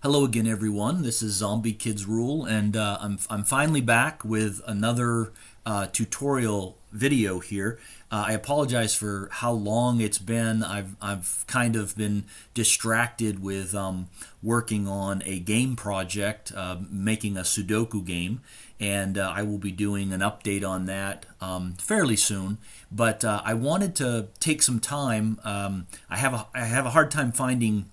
Hello again, everyone. This is Zombie Kids Rule, and I'm finally back with another tutorial video here. I apologize for how long it's been. I've kind of been distracted with working on a game project, making a Sudoku game, and I will be doing an update on that fairly soon. But I wanted to take some time. I have a hard time finding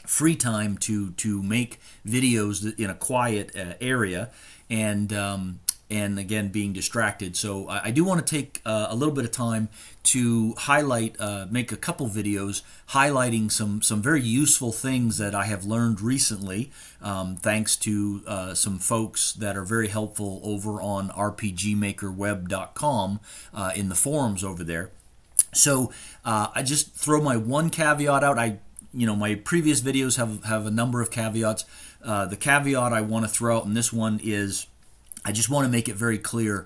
free time to make videos in a quiet area, and again being distracted. So I do want to take a little bit of time to highlight, make a couple videos highlighting some very useful things that I have learned recently, thanks to some folks that are very helpful over on rpgmakerweb.com in the forums over there. So I just throw my one caveat out. My previous videos have a number of caveats. The caveat I want to throw out in this one is I just want to make it very clear.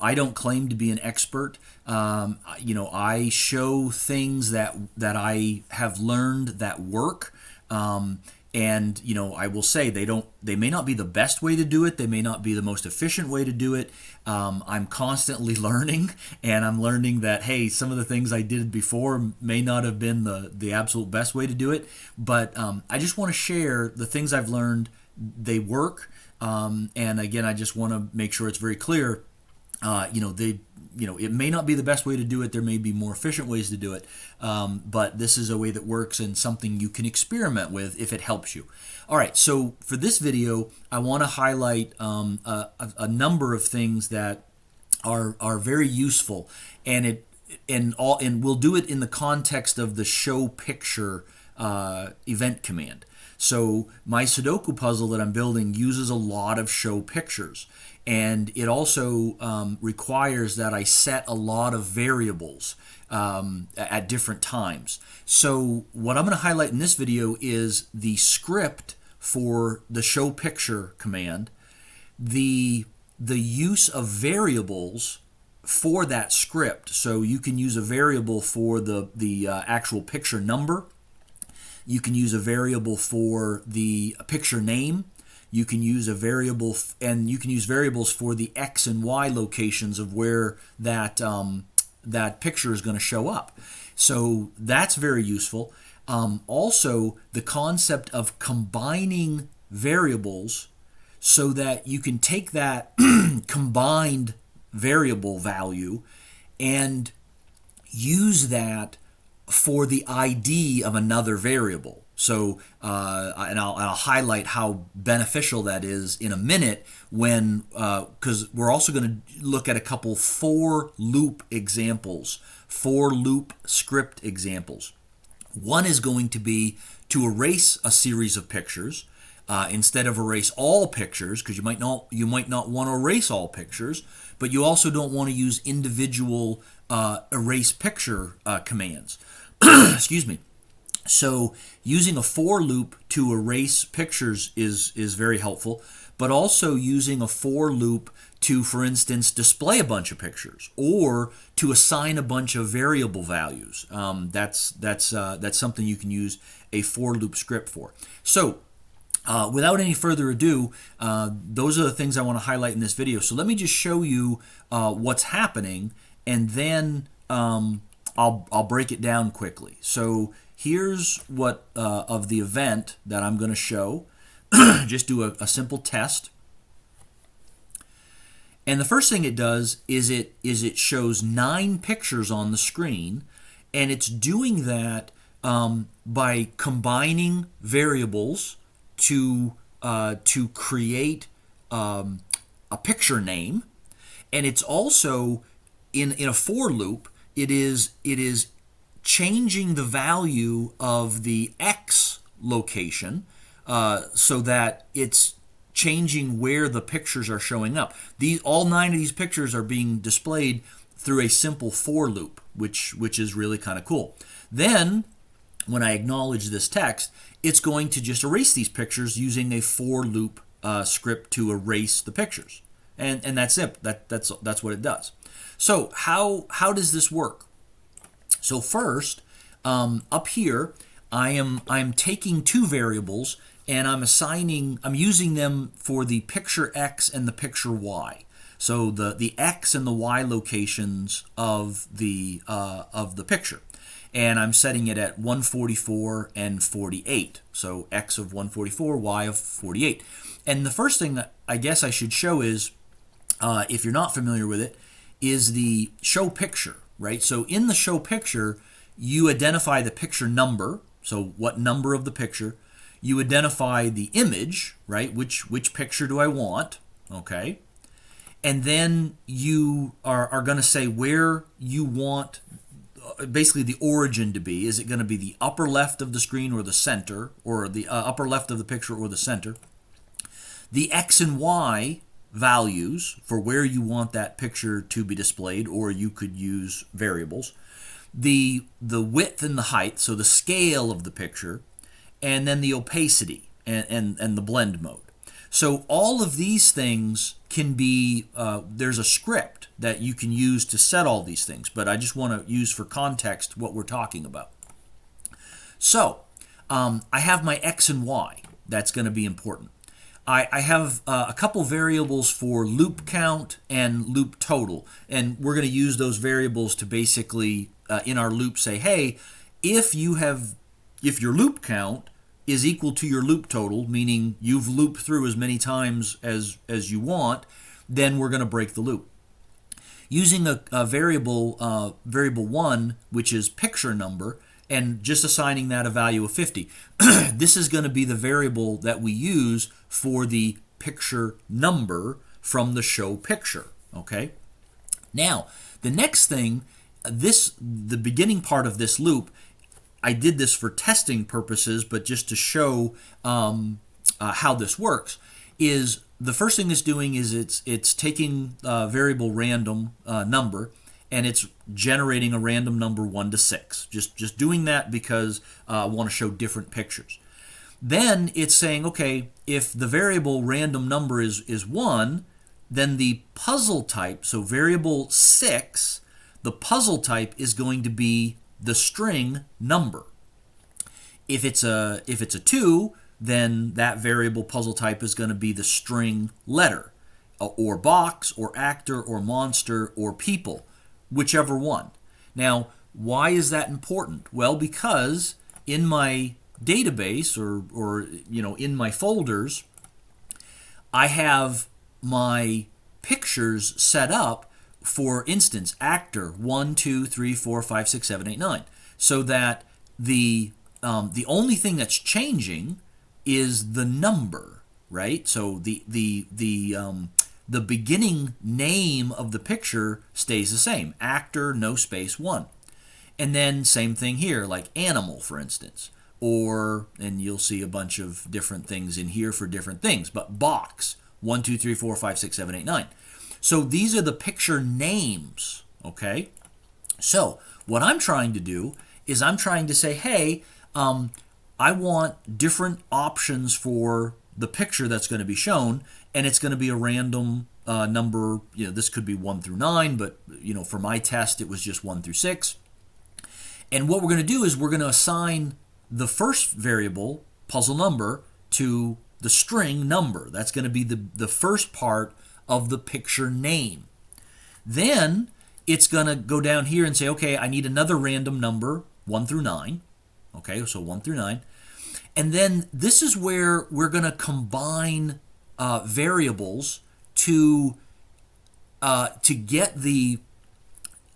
I don't claim to be an expert. I show things that I have learned that work. And I will say they may not be the best way to do it. They may not be the most efficient way to do it. I'm constantly learning, and I'm learning that, hey, some of the things I did before may not have been the absolute best way to do it. But I just want to share the things I've learned. They work. And again, I just want to make sure it's very clear. It may not be the best way to do it. There may be more efficient ways to do it, but this is a way that works and something you can experiment with if it helps you. All right, so for this video, I want to highlight a number of things that are very useful, and we'll do it in the context of the show picture event command. So my Sudoku puzzle that I'm building uses a lot of show pictures, and it also requires that I set a lot of variables at different times. So what I'm going to highlight in this video is the script for the show picture command, the use of variables for that script. So you can use a variable for the actual picture number. You can use a variable for the picture name. You can use a variable, and you can use variables for the X and Y locations of where that picture is going to show up. So that's very useful. Also, the concept of combining variables so that you can take that combined variable value and use that for the ID of another variable. So, and I'll highlight how beneficial that is in a minute when, because we're also going to look at a couple for loop examples, for loop script examples. One is going to be to erase a series of pictures instead of erase all pictures, because you might not want to erase all pictures, but you also don't want to use individual erase picture commands. Excuse me. So using a for loop to erase pictures is very helpful, but also using a for loop to, for instance, display a bunch of pictures or to assign a bunch of variable values. That's something you can use a for loop script for. So without any further ado, those are the things I want to highlight in this video. So let me just show you what's happening, and then I'll break it down quickly. So here's what of the event that I'm going to show. Just do a simple test. And the first thing it does is it shows 9 pictures on the screen, and it's doing that by combining variables to create a picture name, and it's also in a for loop. It is changing the value of the X location so that it's changing where the pictures are showing up. All 9 of these pictures are being displayed through a simple for loop, which is really kind of cool. Then, when I acknowledge this text, it's going to just erase these pictures using a for loop script to erase the pictures, and that's it. That's what it does. So how does this work? So first, up here, I'm taking 2 variables and I'm using them for the picture X and the picture Y. So the X and the Y locations of the picture. And I'm setting it at 144 and 48. So X of 144, Y of 48. And the first thing that I guess I should show is, if you're not familiar with it, is the show picture, right? So in the show picture, you identify the picture number, so what number of the picture. You identify the image, right? Which picture do I want, okay? And then you are going to say where you want basically the origin to be. Is it going to be the upper left of the screen or the center, or the upper left of the picture or the center? The X and Y values for where you want that picture to be displayed, or you could use variables. The width and the height, so the scale of the picture, and then the opacity and the blend mode. So all of these things can be, there's a script that you can use to set all these things, but I just want to use for context what we're talking about. So I have my X and Y. That's going to be important. I have a couple variables for loop count and loop total, and we're going to use those variables to basically, in our loop, say, hey, if your loop count is equal to your loop total, meaning you've looped through as many times as you want, then we're going to break the loop. Using a variable, variable 1, which is picture number, and just assigning that a value of 50. This is going to be the variable that we use for the picture number from the show picture, okay? Now, the next thing, the beginning part of this loop, I did this for testing purposes, but just to show how this works, is the first thing it's doing is it's taking variable random number, and it's generating a random number 1 to 6. Just doing that because I want to show different pictures. Then it's saying, okay, if the variable random number is 1, then the puzzle type, so variable 6, the puzzle type is going to be the string number. If it's a 2, then that variable puzzle type is going to be the string letter, or box, or actor, or monster, or people, whichever one. Now, why is that important? Well, because in my database or in my folders, I have my pictures set up, for instance, actor 1, 2, 3, 4, 5, 6, 7, 8, 9, so that the only thing that's changing is the number, right? So the beginning name of the picture stays the same, actor, no space, 1. And then same thing here, like animal, for instance, and you'll see a bunch of different things in here for different things, but box, 1, 2, 3, 4, 5, 6, 7, 8, 9. So these are the picture names, okay? So what I'm trying to do is I'm trying to say, hey, I want different options for the picture that's going to be shown, and it's going to be a random number. This could be 1 through 9, but for my test it was just 1 through 6. And what we're going to do is we're going to assign the first variable, puzzle number, to the string number. That's going to be the first part of the picture name. Then it's going to go down here and say, okay, I need another random number, 1 through 9. Okay, so 1 through 9. And then this is where we're going to combine variables to get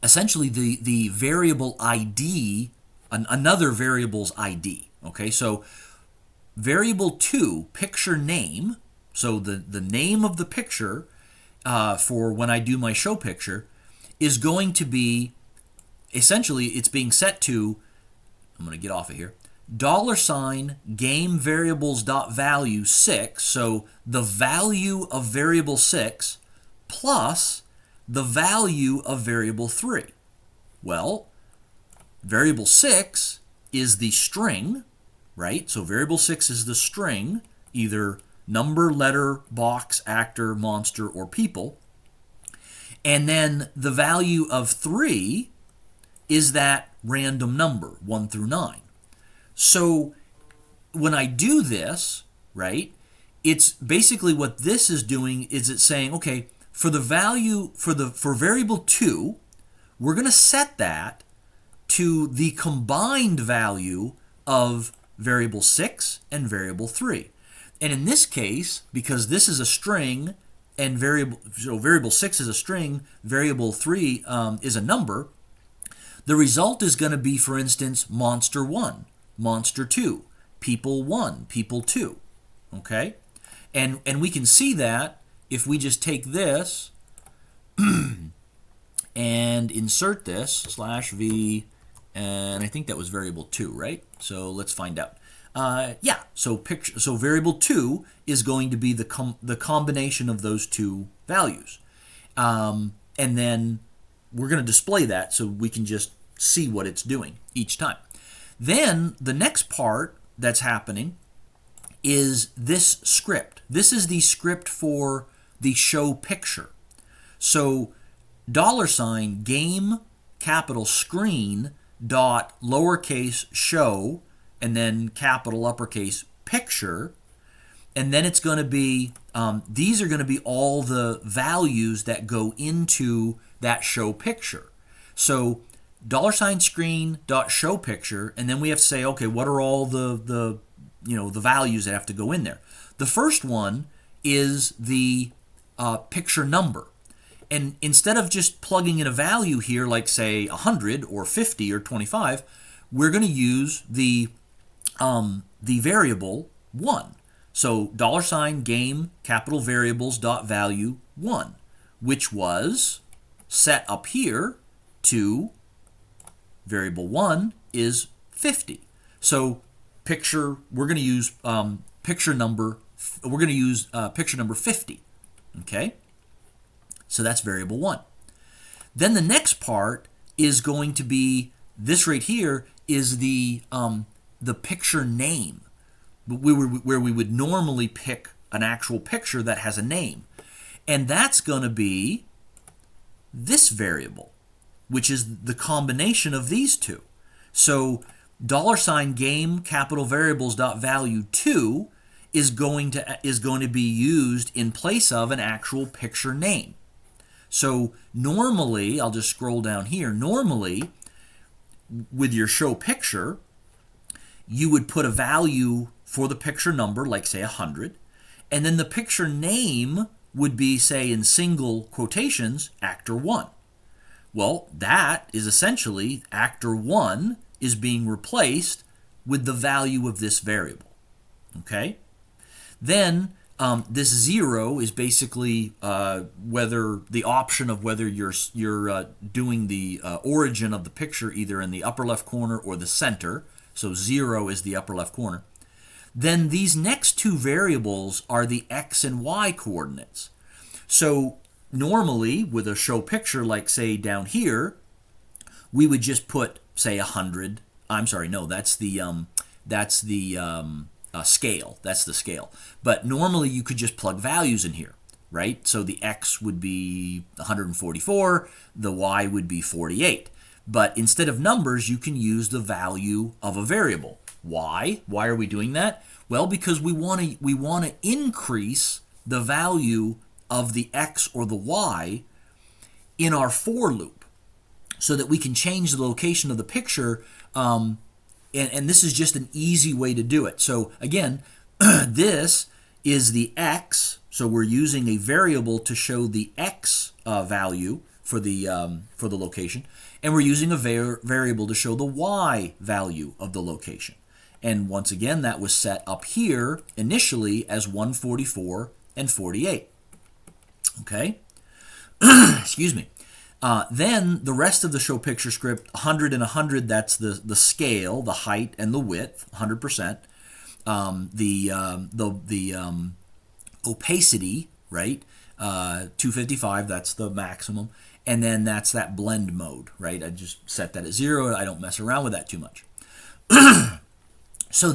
essentially the variable ID, another variable's ID. Okay, so variable 2, picture name, so the name of the picture for when I do my show picture is going to be, essentially it's being set to, I'm going to get off of here, $game variables dot value 6, so the value of variable 6 plus the value of variable 3. Well, variable 6 is the string, right? So variable 6 is the string, either number, letter, box, actor, monster, or people. And then the value of 3 is that random number, 1 through 9. So when I do this, right? It's basically what this is doing is it's saying, okay, for the value for variable 2, we're going to set that to the combined value of variable 6 and variable 3. And in this case, because this is a string and variable 6 is a string, variable 3 is a number, the result is going to be, for instance, monster 1, monster 2, people 1, people 2. Okay? And we can see that if we just take this and insert this /v, and I think that was variable 2, right? So let's find out. Yeah, so variable 2 is going to be the combination of those two values. And then we're going to display that so we can just see what it's doing each time. Then the next part that's happening is this script. This is the script for the show picture. So $game capital screen dot lowercase show and then capital uppercase picture, and then it's going to be these are going to be all the values that go into that show picture. So $screen dot show picture, and then we have to say, okay, what are all the values that have to go in there? The first one is the picture number. And instead of just plugging in a value here, like say 100 or 50 or 25, we're going to use the variable 1. So $game capital variables dot value 1, which was set up here to variable 1 is 50. So we're going to use picture number 50. Okay? So that's variable 1. Then the next part is going to be this right here is the picture name, where we would normally pick an actual picture that has a name. And that's going to be this variable, which is the combination of these two. So $game capital variables dot value 2 is going to be used in place of an actual picture name. So normally, I'll just scroll down here, normally with your show picture, you would put a value for the picture number, like say 100, and then the picture name would be, say in single quotations, actor 1. Well, that is essentially actor 1 is being replaced with the value of this variable. Okay? Then this 0 is basically whether the option of whether you're doing the origin of the picture either in the upper left corner or the center. So 0 is the upper left corner. Then these next two variables are the x and y coordinates. So normally with a show picture, like say down here, we would just put say 100. I'm sorry, no, that's the scale. That's the scale. But normally you could just plug values in here, right? So the x would be 144, the y would be 48. But instead of numbers, you can use the value of a variable. Why? Why are we doing that? Well, because we want to increase the value of the x or the y in our for loop so that we can change the location of the picture. And this is just an easy way to do it. So again, this is the x. So we're using a variable to show the x value for the location, and we're using a variable to show the y value of the location. And once again, that was set up here initially as 144 and 48. Okay? Excuse me. Then the rest of the show picture script, 100 and 100, that's the scale, the height and the width, 100%. The opacity, right? 255, that's the maximum. And then that's that blend mode, right? I just set that at 0. I don't mess around with that too much. So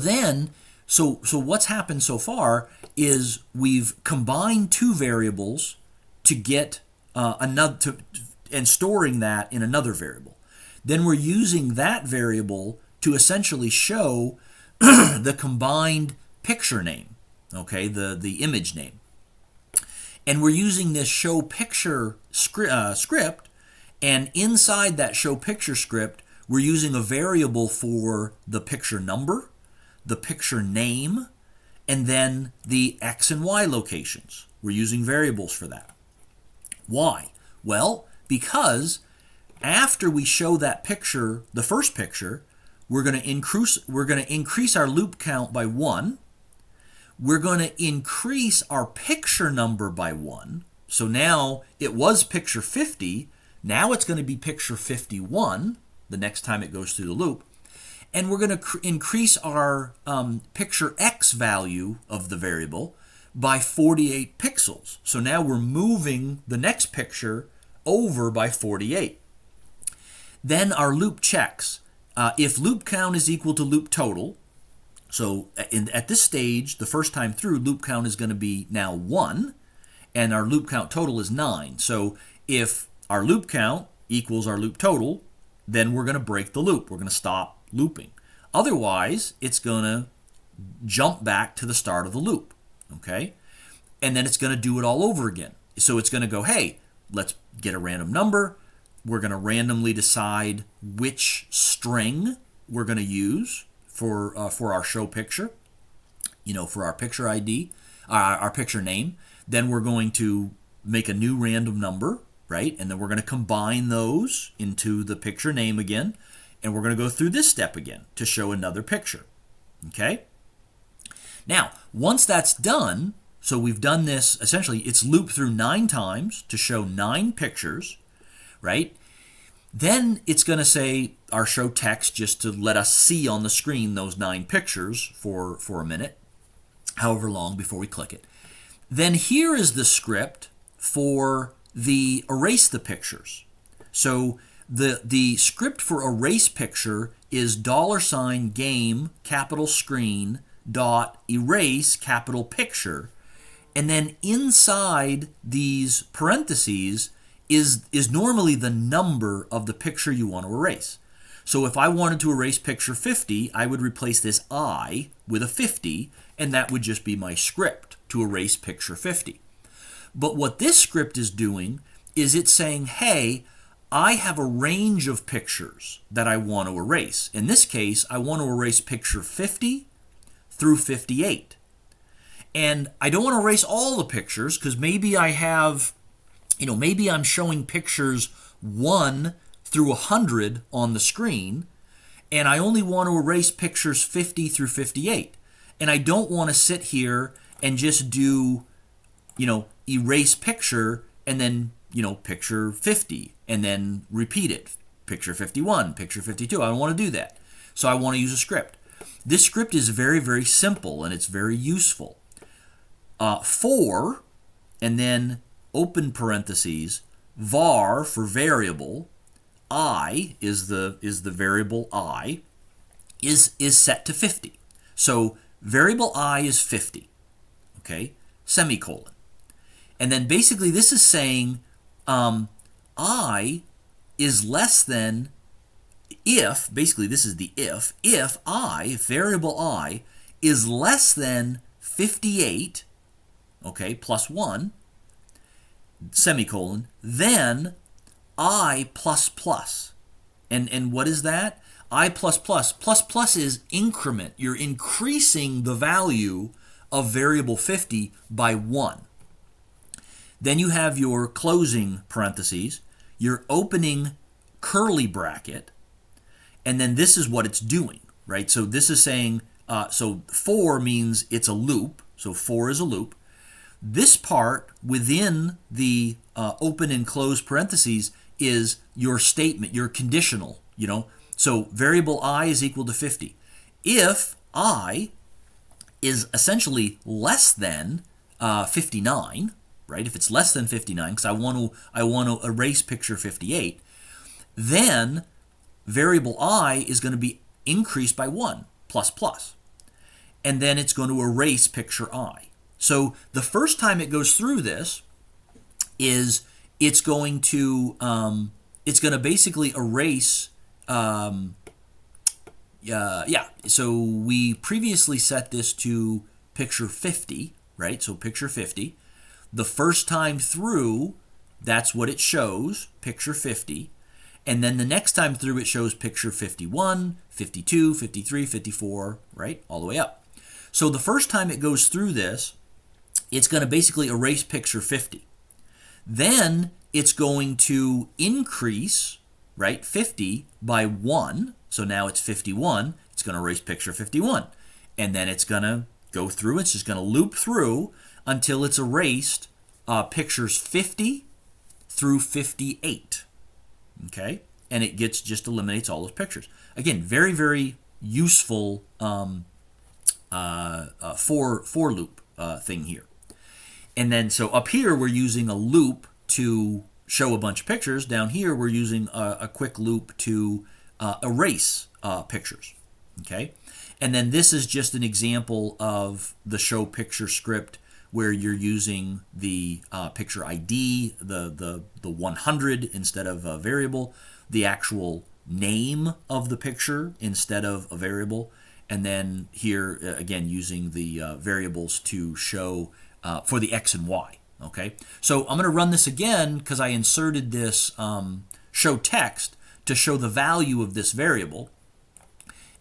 what's happened so far is we've combined two variables to get and storing that in another variable. Then we're using that variable to essentially show the combined picture name. okay, the image name. And we're using this show picture script, and inside that show picture script, we're using a variable for the picture number, the picture name, and then the X and Y locations. We're using variables for that. Why? Well, because after we show that picture, the first picture, we're going to increase our loop count by 1. We're going to increase our picture number by 1. So now it was picture 50. Now it's going to be picture 51 the next time it goes through the loop. And we're going to increase our picture X value of the variable by 48 pixels. So now we're moving the next picture over by 48. Then our loop checks. If loop count is equal to loop total, so at this stage, the first time through, loop count is going to be now 1, and our loop count total is 9. So if our loop count equals our loop total, then we're going to break the loop. We're going to stop looping. Otherwise, it's going to jump back to the start of the loop, okay? And then it's going to do it all over again. So it's going to go, hey, let's get a random number. We're going to randomly decide which string we're going to use for our show picture, for our picture ID, our picture name. Then we're going to make a new random number, right? And then we're going to combine those into the picture name again. And we're going to go through this step again to show another picture, okay? Now, once that's done, so we've done this, essentially, it's looped through 9 times to show 9 pictures, right? Then it's going to say our show text just to let us see on the screen those 9 pictures for a minute, however long before we click it. Then here is the script for the erase the pictures. So the script for erase picture is $game capital screen dot erase capital picture. And then inside these parentheses is normally the number of the picture you want to erase. So if I wanted to erase picture 50, I would replace this I with a 50, and that would just be my script to erase picture 50. But what this script is doing is it's saying, hey, I have a range of pictures that I want to erase. In this case, I want to erase picture 50 through 58. And I don't want to erase all the pictures because maybe I have, maybe I'm showing pictures 1 through 100 on the screen, and I only want to erase pictures 50 through 58. And I don't want to sit here and just do, erase picture and then, picture 50 and then repeat it. Picture 51, picture 52. I don't want to do that. So I want to use a script. This script is very, very simple and it's very useful. For, and then open parentheses, var for variable, I is the variable I, is set to 50. So variable I is 50, okay, semicolon. And then basically this is saying I is less than if, basically this is the if I, variable I, is less than 58, okay, plus 1, semicolon, then I plus plus. And what is that? I plus plus. Plus plus is increment. You're increasing the value of variable 50 by 1. Then you have your closing parentheses, your opening curly bracket, and then this is what it's doing, right? So this is saying, so for means it's a loop, so for is a loop. This part within the open and close parentheses is your statement, your conditional, So variable I is equal to 50. If I is essentially less than 59, right? If it's less than 59, because I want to erase picture 58, then variable I is going to be increased by 1, plus plus. And then it's going to erase picture I. So the first time it goes through this is it's going to basically erase. So we previously set this to picture 50, right? So picture 50. The first time through, that's what it shows, picture 50. And then the next time through, it shows picture 51, 52, 53, 54, right? All the way up. So the first time it goes through this, it's going to basically erase picture 50. Then it's going to increase, right, 50 by 1. So now it's 51. It's going to erase picture 51. And then it's going to go through. It's just going to loop through until it's erased pictures 50 through 58. Okay? And it just eliminates all those pictures. Again, very, very useful for loop thing here. And then so up here we're using a loop to show a bunch of pictures. Down here we're using a quick loop to erase pictures. Okay? And then this is just an example of the show picture script where you're using the picture ID, the 100 instead of a variable, the actual name of the picture instead of a variable, and then here again using the variables to show for the X and Y. Okay, so I'm going to run this again because I inserted this show text to show the value of this variable,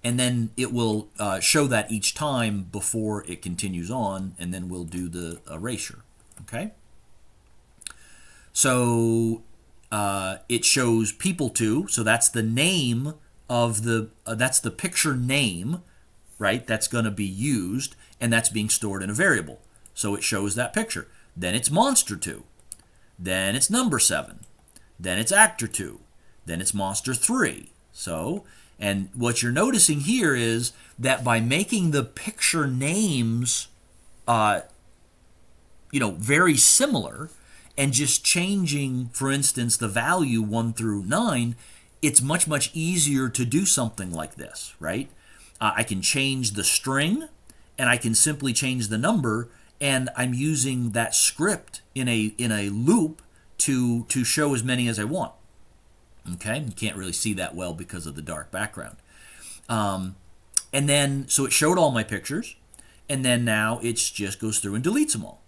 and then it will show that each time before it continues on, and then we'll do the erasure. Okay, so it shows people2, so that's the name of that's the picture name, right? That's going to be used, and that's being stored in a variable. So it shows that picture. Then it's monster2. Then it's number 7. Then it's actor2. Then it's monster3. So, and what you're noticing here is that by making the picture names, very similar, and just changing, for instance, the value 1 through 9, it's much, much easier to do something like this, right? I can change the string, and I can simply change the number, and I'm using that script in a loop to show as many as I want. Okay, you can't really see that well because of the dark background. And then, so it showed all my pictures, and then now it just goes through and deletes them all.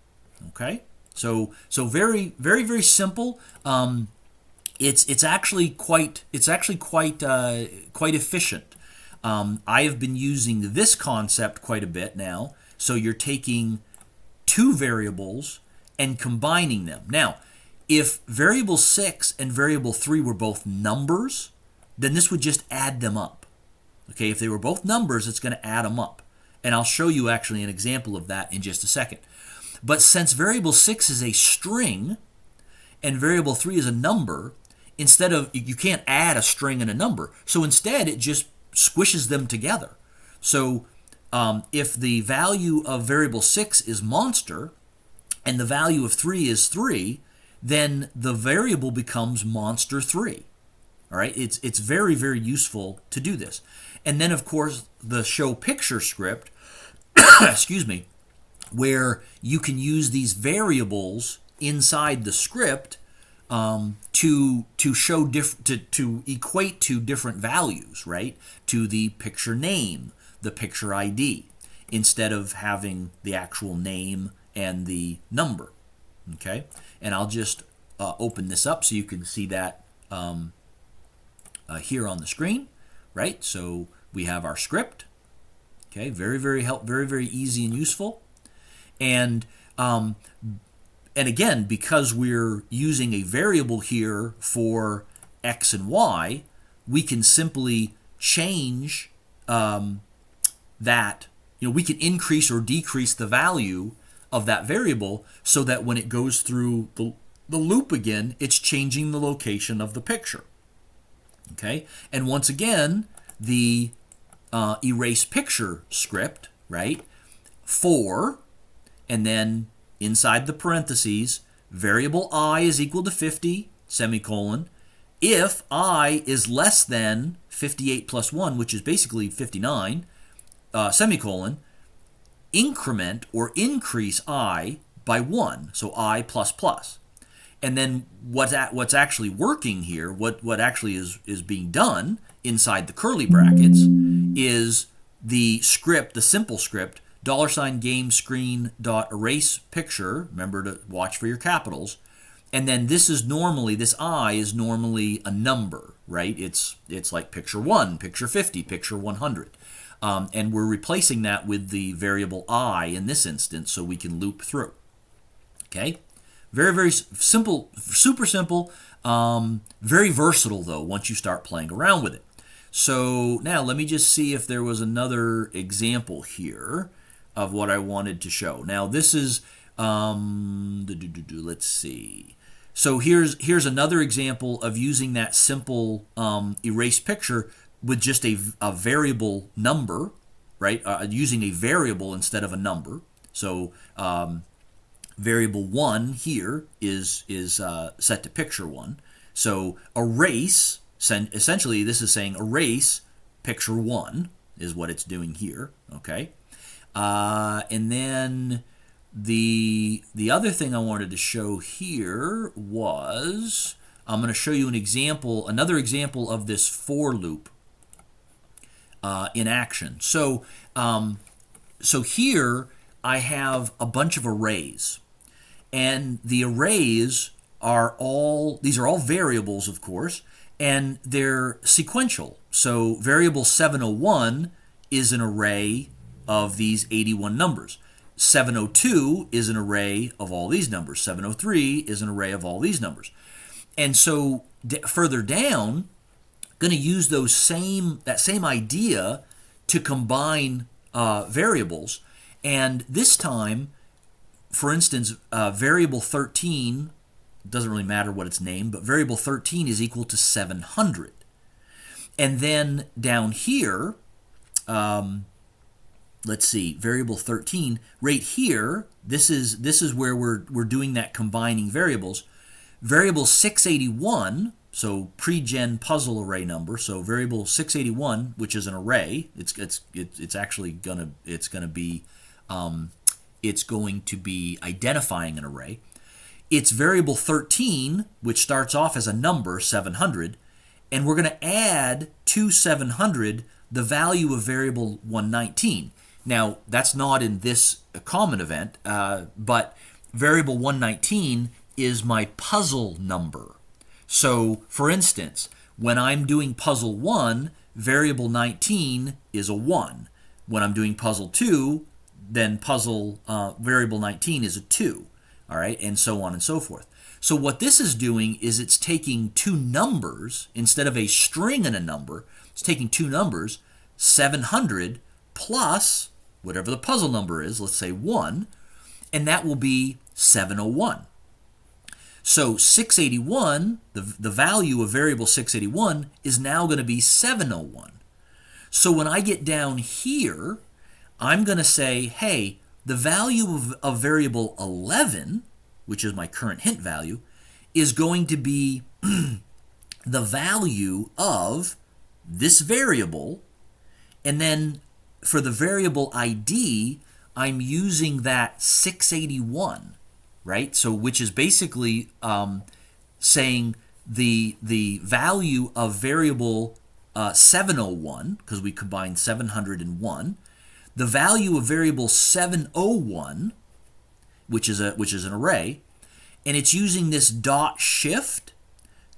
Okay, so very, very, very simple. It's actually quite efficient. I have been using this concept quite a bit now. So you're taking two variables and combining them. Now, if variable 6 and variable 3 were both numbers, then this would just add them up. Okay, if they were both numbers, it's going to add them up. And I'll show you actually an example of that in just a second. But since variable 6 is a string and variable 3 is a number, instead of, you can't add a string and a number. So instead, it just squishes them together. So if the value of variable 6 is monster and the value of 3 is 3, then the variable becomes monster3. All right, it's very, very useful to do this. And then, of course, the show picture script, excuse me, where you can use these variables inside the script to show to equate to different values, right? To the picture name, the picture ID, instead of having the actual name and the number. Okay, and I'll just open this up so you can see that here on the screen, right? So we have our script. Okay, very, very very easy and useful, and again, because we're using a variable here for X and Y, we can simply change that. We can increase or decrease the value of that variable so that when it goes through the loop again, it's changing the location of the picture. Okay, and once again, the erase picture script, right? For, and then inside the parentheses, variable I is equal to 50, semicolon. If I is less than 58 plus 1, which is basically 59, semicolon, increment or increase I by 1, so I plus plus. And then what's actually working here, what actually is being done inside the curly brackets is the script, the simple script, $game screen dot erase picture. Remember to watch for your capitals. And then this I is normally a number, right? It's like picture 1, picture 50, picture 100. And we're replacing that with the variable I in this instance so we can loop through. Okay? Very, very simple, super simple. Very versatile, though, once you start playing around with it. So now let me just see if there was another example here of what I wanted to show. Now this is, let's see. So here's another example of using that simple erase picture with just a variable number, right? Using a variable instead of a number. So variable 1 here is set to picture 1. So erase, essentially this is saying erase picture 1 is what it's doing here, okay? And then the other thing I wanted to show here was, I'm going to show you another example of this for loop in action. So here I have a bunch of arrays, and the arrays these are all variables, of course, and they're sequential. So variable 701 is an array of these 81 numbers. 702 is an array of all these numbers. 703 is an array of all these numbers. And so further down, going to use that same idea to combine variables. And this time, for instance, variable 13, doesn't really matter what it's named, but variable 13 is equal to 700. And then down here, let's see, variable 13, right here, this is where we're doing that combining variables. Variable 681, so pre-gen puzzle array number, so variable 681, which is an array, it's going to be identifying an array. It's variable 13, which starts off as a number, 700, and we're going to add to 700 the value of variable 119. Now, that's not in this common event, but variable 119 is my puzzle number. So, for instance, when I'm doing puzzle 1, variable 19 is a 1. When I'm doing puzzle 2, then variable 19 is a 2. All right, and so on and so forth. So what this is doing is it's taking two numbers, instead of a string and a number, it's taking two numbers, 700 plus whatever the puzzle number is, let's say 1, and that will be 701. So 681, the value of variable 681 is now going to be 701. So when I get down here, I'm going to say, hey, the value of variable 11, which is my current hint value, is going to be the value of this variable, and then for the variable ID, I'm using that 681, right? So which is basically saying the value of variable 701, because we combined 701, the value of variable 701, which is an array, and it's using this dot shift,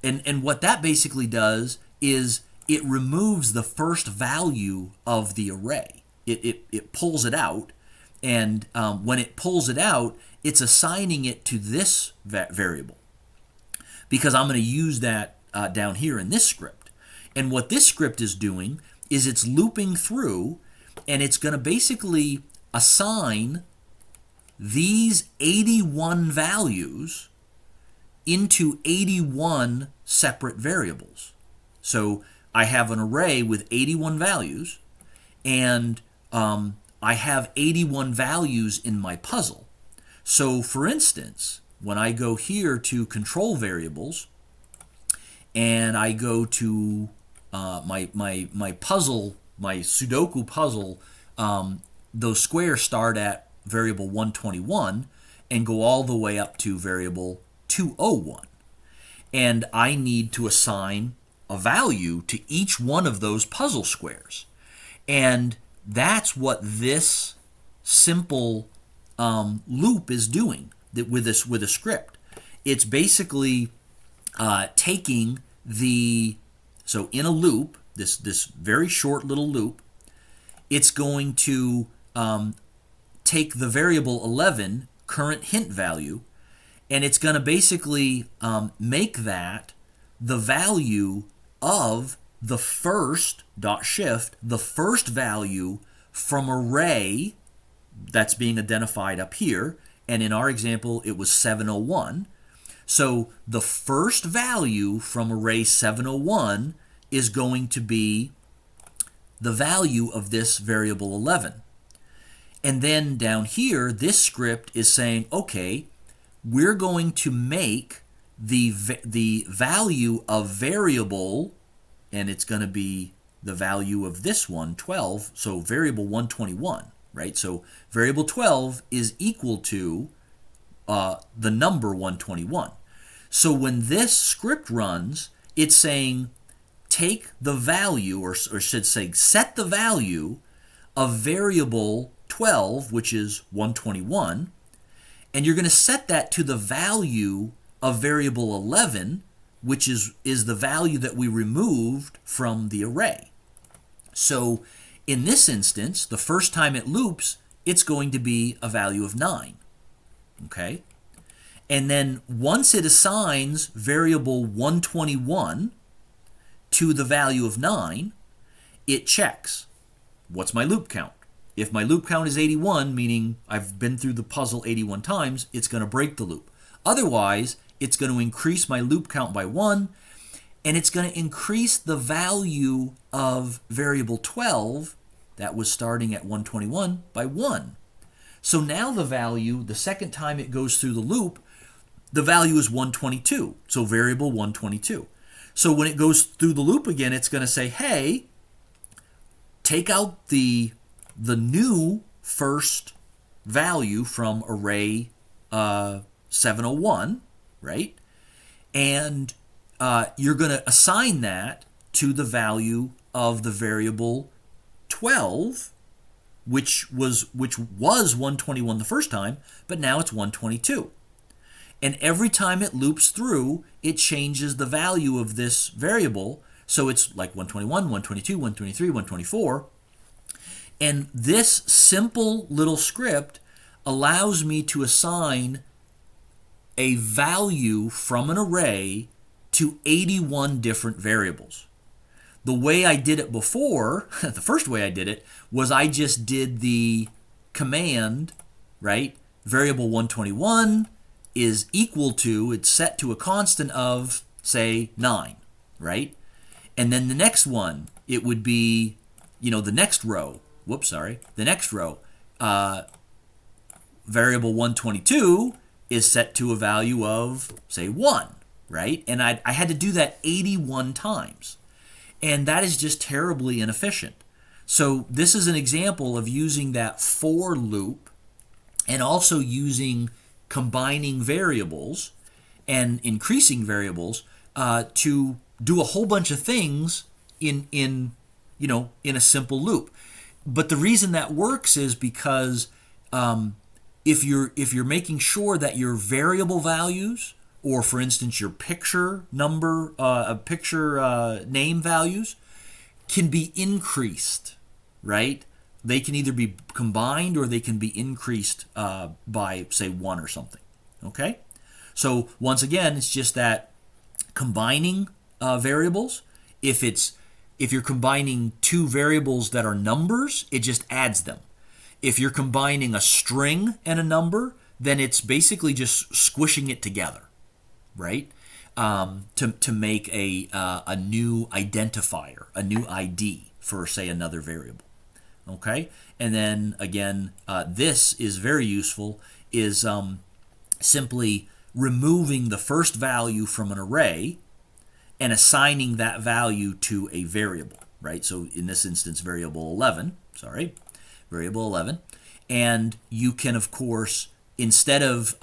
and what that basically does is it removes the first value of the array. It pulls it out, and when it pulls it out, it's assigning it to this variable, because I'm going to use that down here in this script. And what this script is doing is it's looping through, and it's going to basically assign these 81 values into 81 separate variables. So I have an array with 81 values, and I have 81 values in my puzzle. So for instance, when I go here to control variables, and I go to my puzzle, my Sudoku puzzle, those squares start at variable 121 and go all the way up to variable 201. And I need to assign a value to each one of those puzzle squares. And that's what this simple loop is doing that with this with a script. It's basically taking so in a loop, this very short little loop, it's going to take the variable 11 current hint value, and it's going to basically make that the value of the first dot shift, the first value from array that's being identified up here, and in our example it was 701. So the first value from array 701 is going to be the value of this variable 11. And then down here, this script is saying, okay, we're going to make the value of variable, and it's going to be the value of this one, 12, so variable 121, right? So variable 12 is equal to the number 121. So when this script runs, it's saying take the value, or should say set the value of variable 12, which is 121, and you're going to set that to the value of variable 11, which is the value that we removed from the array. So in this instance, the first time it loops, it's going to be a value of 9. Okay? And then once it assigns variable 121 to the value of 9, it checks, what's my loop count? If my loop count is 81, meaning I've been through the puzzle 81 times, it's going to break the loop. Otherwise, it's going to increase my loop count by 1, and it's going to increase the value of variable 12, that was starting at 121, by 1. So now the value, the second time it goes through the loop, the value is 122, so variable 122. So when it goes through the loop again, it's going to say, hey, take out the new first value from array 701, right? And you're going to assign that to the value of the variable 12, which was 121 the first time, but now it's 122. And every time it loops through, it changes the value of this variable. So it's like 121, 122, 123, 124. And this simple little script allows me to assign a value from an array to 81 different variables. The way I did it before, the first way I did it, was I just did the command, right? Variable 121 is equal to, it's set to a constant of, say, 9, right? And then the next one, it would be, the next row, the next row, variable 122 is set to a value of, say, 1, right? And I had to do that 81 times. And that is just terribly inefficient. So this is an example of using that for loop and also using combining variables and increasing variables to do a whole bunch of things in a simple loop. But the reason that works is because if you're making sure that your variable values, or for instance your picture number, picture name values, can be increased, right? They can either be combined or they can be increased by, say, 1 or something. Okay? So once again, it's just that combining variables. If you're combining two variables that are numbers, it just adds them. If you're combining a string and a number, then it's basically just squishing it together, right? To make a new identifier, a new ID for, say, another variable. Okay, and then again, this is very useful, is simply removing the first value from an array and assigning that value to a variable, right? So in this instance, variable 11, and you can, of course, instead of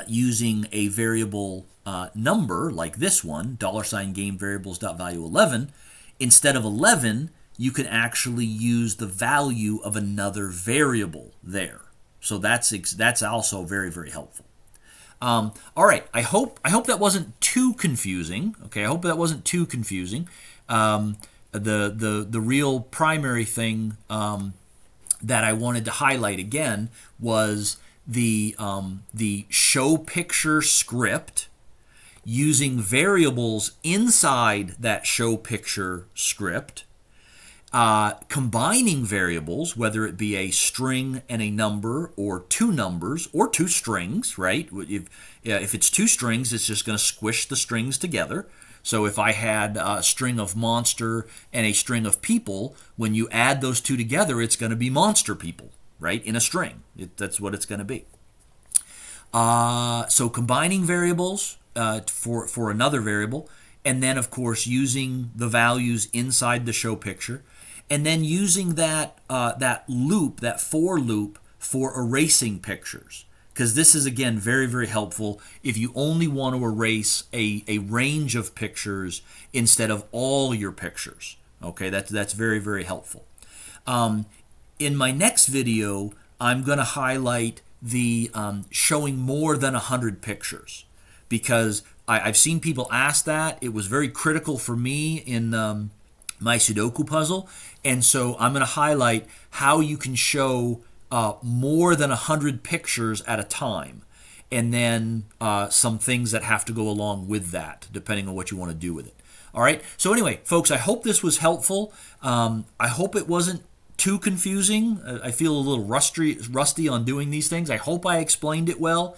using a variable number like this one, $game variables.value11, instead of 11, you can actually use the value of another variable there. So that's also very, very helpful. All right, I hope that wasn't too confusing. Okay, I hope that wasn't too confusing. The real primary thing that I wanted to highlight again was the show picture script, using variables inside that show picture script, combining variables, whether it be a string and a number, or two numbers, or two strings, right? If it's two strings, it's just going to squish the strings together. So if I had a string of monster and a string of people, when you add those two together, it's going to be monster people, right? In a string. That's what it's going to be. So combining variables for another variable, and then of course using the values inside the show picture, and then using that loop, that for loop, for erasing pictures. Because this is, again, very, very helpful if you only want to erase a range of pictures instead of all your pictures. Okay, that's very, very helpful. In my next video, I'm going to highlight the showing more than 100 pictures, because I've seen people ask that. It was very critical for me in my Sudoku puzzle, and so I'm going to highlight how you can show more than 100 pictures at a time, and then some things that have to go along with that, depending on what you want to do with it. All right, so anyway, folks, I hope this was helpful. I hope it wasn't too confusing. I feel a little rusty on doing these things. I hope I explained it well.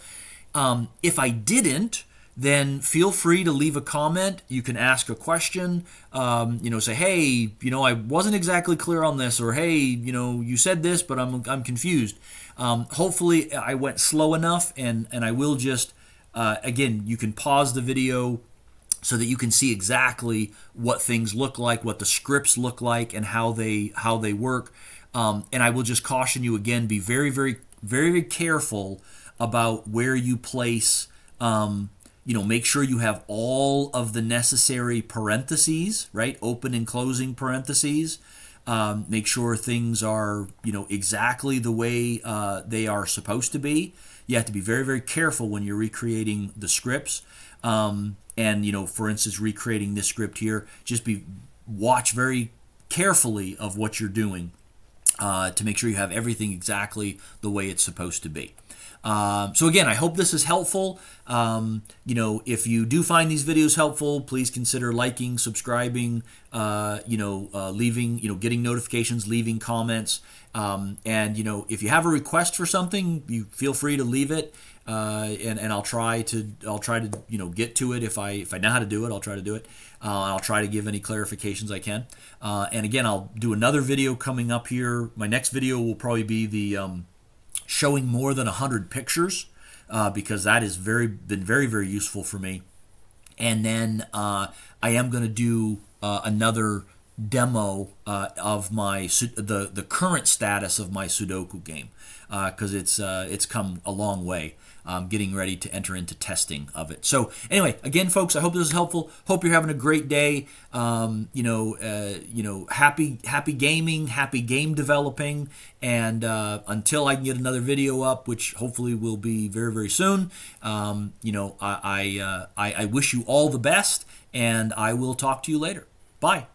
If I didn't, then feel free to leave a comment. You can ask a question, say, hey, I wasn't exactly clear on this, or hey, you said this, but I'm confused. Hopefully I went slow enough, and I will just, again, you can pause the video so that you can see exactly what things look like, what the scripts look like, and how they work. And I will just caution you again, be very, very, very careful about where you place make sure you have all of the necessary parentheses, right? Open and closing parentheses. Make sure things are, exactly the way they are supposed to be. You have to be very, very careful when you're recreating the scripts. For instance, recreating this script here, just watch very carefully of what you're doing to make sure you have everything exactly the way it's supposed to be. So again, I hope this is helpful. If you do find these videos helpful, please consider liking, subscribing, leaving, getting notifications, leaving comments. If you have a request for something, you feel free to leave it. And I'll try to get to it. If I know how to do it, I'll try to do it. I'll try to give any clarifications I can. And again, I'll do another video coming up here. My next video will probably be the showing more than 100 pictures, because that has been very, very useful for me. And then I am going to do another demo of the current status of my Sudoku game, because it's come a long way. I'm getting ready to enter into testing of it. So anyway, again, folks, I hope this is helpful. Hope you're having a great day. Happy gaming, happy game developing, and until I can get another video up, which hopefully will be very, very soon, I wish you all the best, and I will talk to you later. Bye.